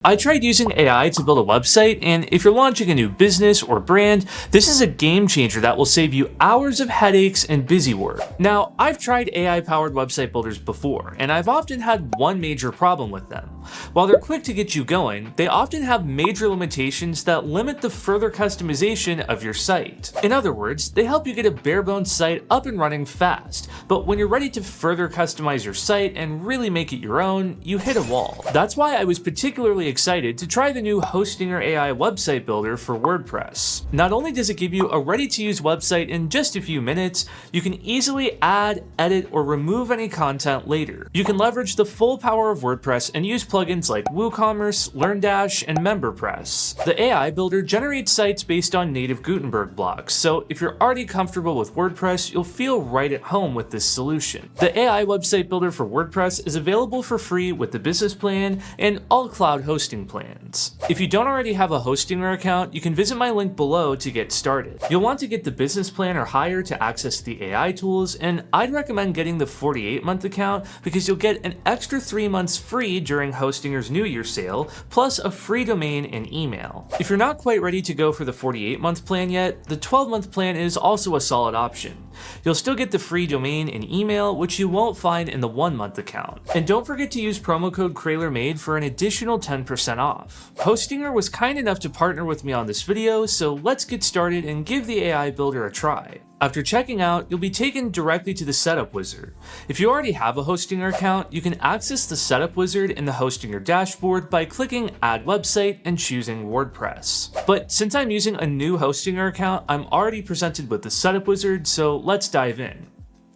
I tried using AI to build a website, and if you're launching a new business or brand, this is a game changer that will save you hours of headaches and busy work. Now, I've tried AI-powered website builders before, and I've often had one major problem with them. While they're quick to get you going, they often have major limitations that limit the further customization of your site. In other words, they help you get a bare-bones site up and running fast, but when you're ready to further customize your site and really make it your own, you hit a wall. That's why I was particularly excited to try the new Hostinger AI website builder for WordPress. Not only does it give you a ready-to-use website in just a few minutes, you can easily add, edit, or remove any content later. You can leverage the full power of WordPress and use plugins like WooCommerce, LearnDash, and MemberPress. The AI builder generates sites based on native Gutenberg blocks, so if you're already comfortable with WordPress, you'll feel right at home with this solution. The AI website builder for WordPress is available for free with the business plan and all cloud hosting plans. If you don't already have a Hostinger account, you can visit my link below to get started. You'll want to get the business plan or higher to access the AI tools, and I'd recommend getting the 48-month account because you'll get an extra 3 months free during Hostinger's New Year sale, plus a free domain and email. If you're not quite ready to go for the 48-month plan yet, the 12-month plan is also a solid option. You'll still get the free domain and email, which you won't find in the 1-month account. And don't forget to use promo code KRALERMADE for an additional 10% off. Hostinger was kind enough to partner with me on this video, so let's get started and give the AI builder a try. After checking out, you'll be taken directly to the setup wizard. If you already have a Hostinger account, you can access the setup wizard in the Hostinger dashboard by clicking Add Website and choosing WordPress. But since I'm using a new Hostinger account, I'm already presented with the setup wizard, so let's dive in.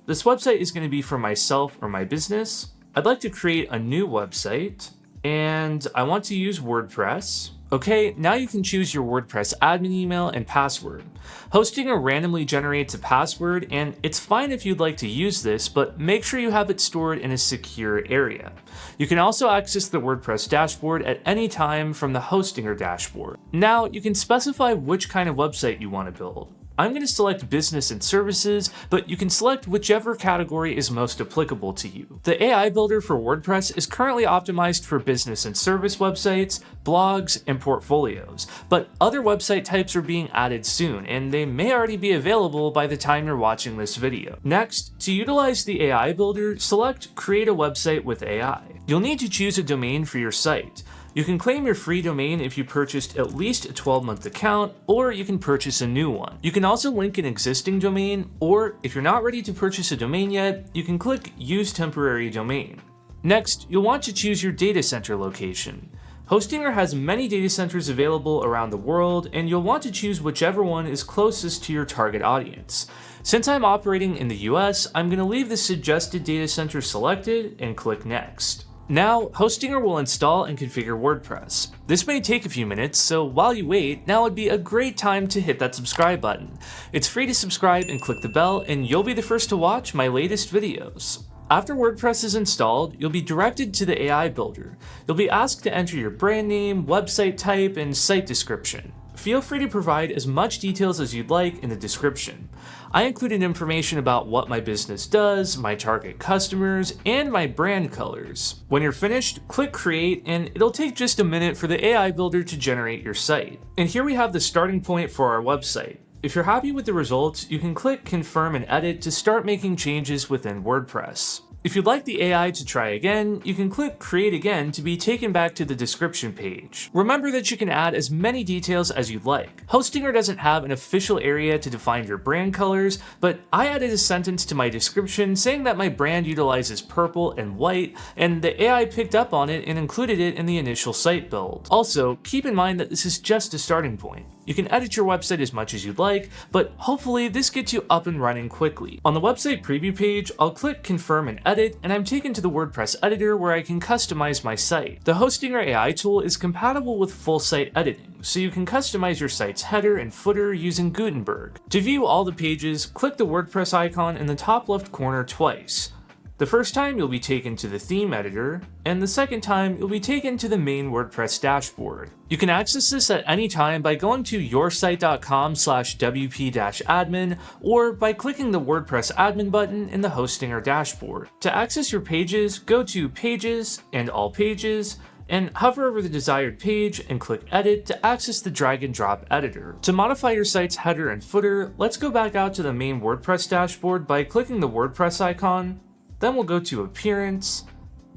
This website is going to be for myself or my business. I'd like to create a new website, and I want to use WordPress. Okay, now you can choose your WordPress admin email and password. Hostinger randomly generates a password, and it's fine if you'd like to use this, but make sure you have it stored in a secure area. You can also access the WordPress dashboard at any time from the Hostinger dashboard. Now, you can specify which kind of website you want to build. I'm going to select business and services, but you can select whichever category is most applicable to you. The AI builder for WordPress is currently optimized for business and service websites, blogs, and portfolios, but other website types are being added soon, and they may already be available by the time you're watching this video. Next, to utilize the AI builder, select Create a Website with AI. You'll need to choose a domain for your site. You can claim your free domain if you purchased at least a 12-month account, or you can purchase a new one. You can also link an existing domain, or if you're not ready to purchase a domain yet, you can click Use Temporary Domain. Next, you'll want to choose your data center location. Hostinger has many data centers available around the world, and you'll want to choose whichever one is closest to your target audience. Since I'm operating in the US, I'm going to leave the suggested data center selected and click Next. Now, Hostinger will install and configure WordPress. This may take a few minutes, so while you wait, now would be a great time to hit that subscribe button. It's free to subscribe and click the bell, and you'll be the first to watch my latest videos. After WordPress is installed, you'll be directed to the AI builder. You'll be asked to enter your brand name, website type, and site description. Feel free to provide as much details as you'd like in the description. I included information about what my business does, my target customers, and my brand colors. When you're finished, click Create, and it'll take just a minute for the AI builder to generate your site. And here we have the starting point for our website. If you're happy with the results, you can click Confirm and Edit to start making changes within WordPress. If you'd like the AI to try again, you can click Create Again to be taken back to the description page. Remember that you can add as many details as you'd like. Hostinger doesn't have an official area to define your brand colors, but I added a sentence to my description saying that my brand utilizes purple and white, and the AI picked up on it and included it in the initial site build. Also, keep in mind that this is just a starting point. You can edit your website as much as you'd like, but hopefully this gets you up and running quickly. On the website preview page, I'll click Confirm and Edit, and I'm taken to the WordPress editor where I can customize my site. The Hostinger AI tool is compatible with full site editing, so you can customize your site's header and footer using Gutenberg. To view all the pages, click the WordPress icon in the top left corner twice. The first time you'll be taken to the theme editor, and the second time you'll be taken to the main WordPress dashboard. You can access this at any time by going to yoursite.com/wp-admin or by clicking the WordPress admin button in the Hostinger dashboard. To access your pages, go to Pages and All Pages, and hover over the desired page and click Edit to access the drag and drop editor. To modify your site's header and footer, let's go back out to the main WordPress dashboard by clicking the WordPress icon. Then we'll go to Appearance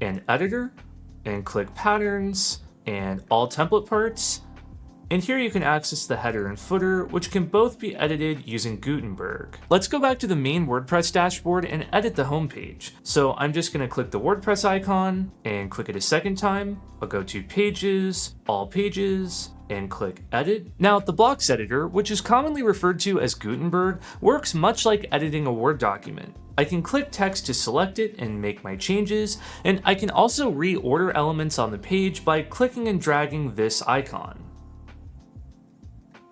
and Editor and click Patterns and All Template Parts. And here you can access the header and footer, which can both be edited using Gutenberg. Let's go back to the main WordPress dashboard and edit the homepage. So I'm just going to click the WordPress icon and click it a second time. I'll go to Pages, All Pages, and click Edit. Now, the blocks editor, which is commonly referred to as Gutenberg, works much like editing a Word document. I can click text to select it and make my changes, and I can also reorder elements on the page by clicking and dragging this icon.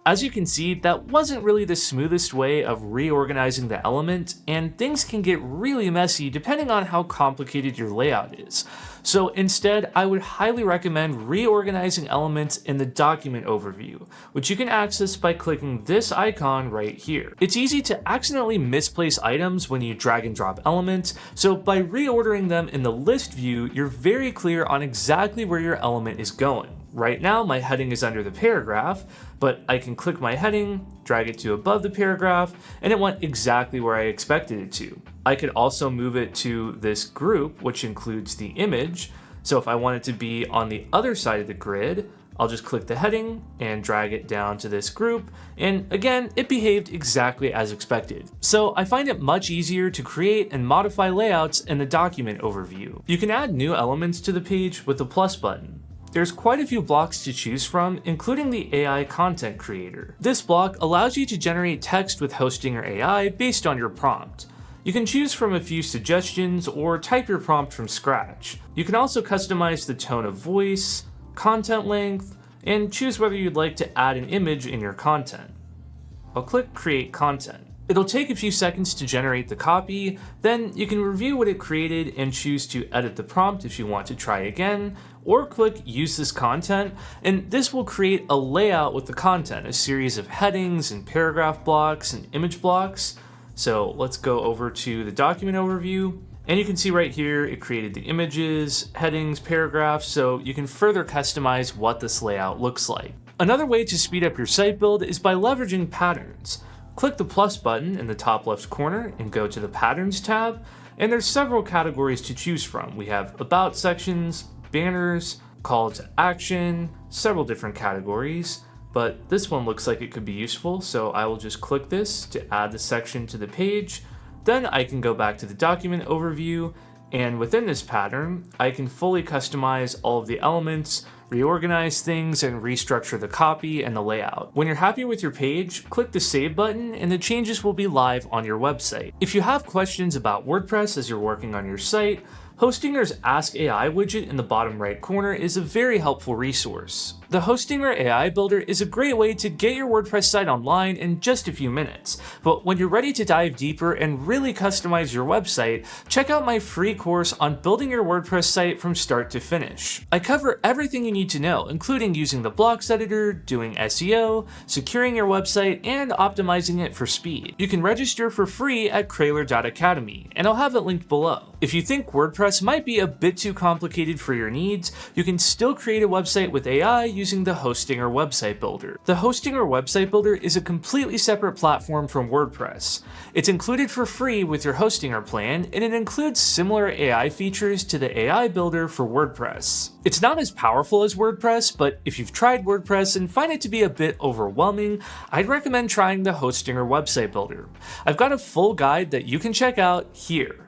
As you can see, that wasn't really the smoothest way of reorganizing the element, and things can get really messy depending on how complicated your layout is. So instead, I would highly recommend reorganizing elements in the document overview, which you can access by clicking this icon right here. It's easy to accidentally misplace items when you drag and drop elements, so by reordering them in the list view, you're very clear on exactly where your element is going. Right now, my heading is under the paragraph, but I can click my heading, drag it to above the paragraph, and it went exactly where I expected it to. I could also move it to this group, which includes the image. So if I want it to be on the other side of the grid, I'll just click the heading and drag it down to this group. And again, it behaved exactly as expected. So I find it much easier to create and modify layouts in the document overview. You can add new elements to the page with the plus button. There's quite a few blocks to choose from, including the AI content creator. This block allows you to generate text with Hostinger AI based on your prompt. You can choose from a few suggestions or type your prompt from scratch. You can also customize the tone of voice, content length, and choose whether you'd like to add an image in your content. I'll click Create Content. It'll take a few seconds to generate the copy, then you can review what it created and choose to edit the prompt if you want to try again, or click Use this content, and this will create a layout with the content, a series of headings and paragraph blocks and image blocks. So let's go over to the document overview, and you can see right here it created the images, headings, paragraphs, so you can further customize what this layout looks like. Another way to speed up your site build is by leveraging patterns. Click the plus button in the top left corner and go to the Patterns tab, and there's several categories to choose from. We have About sections, banners, call to action, several different categories, but this one looks like it could be useful, so I will just click this to add the section to the page. Then I can go back to the document overview, and within this pattern, I can fully customize all of the elements, reorganize things, and restructure the copy and the layout. When you're happy with your page, click the Save button and the changes will be live on your website. If you have questions about WordPress as you're working on your site, Hostinger's Ask AI widget in the bottom right corner is a very helpful resource. The Hostinger AI Builder is a great way to get your WordPress site online in just a few minutes, but when you're ready to dive deeper and really customize your website, check out my free course on building your WordPress site from start to finish. I cover everything you need to know, including using the blocks editor, doing SEO, securing your website, and optimizing it for speed. You can register for free at Krahler.academy, and I'll have it linked below. If you think WordPress might be a bit too complicated for your needs, you can still create a website with AI using the Hostinger Website Builder. The Hostinger Website Builder is a completely separate platform from WordPress. It's included for free with your Hostinger plan, and it includes similar AI features to the AI Builder for WordPress. It's not as powerful as WordPress, but if you've tried WordPress and find it to be a bit overwhelming, I'd recommend trying the Hostinger Website Builder. I've got a full guide that you can check out here.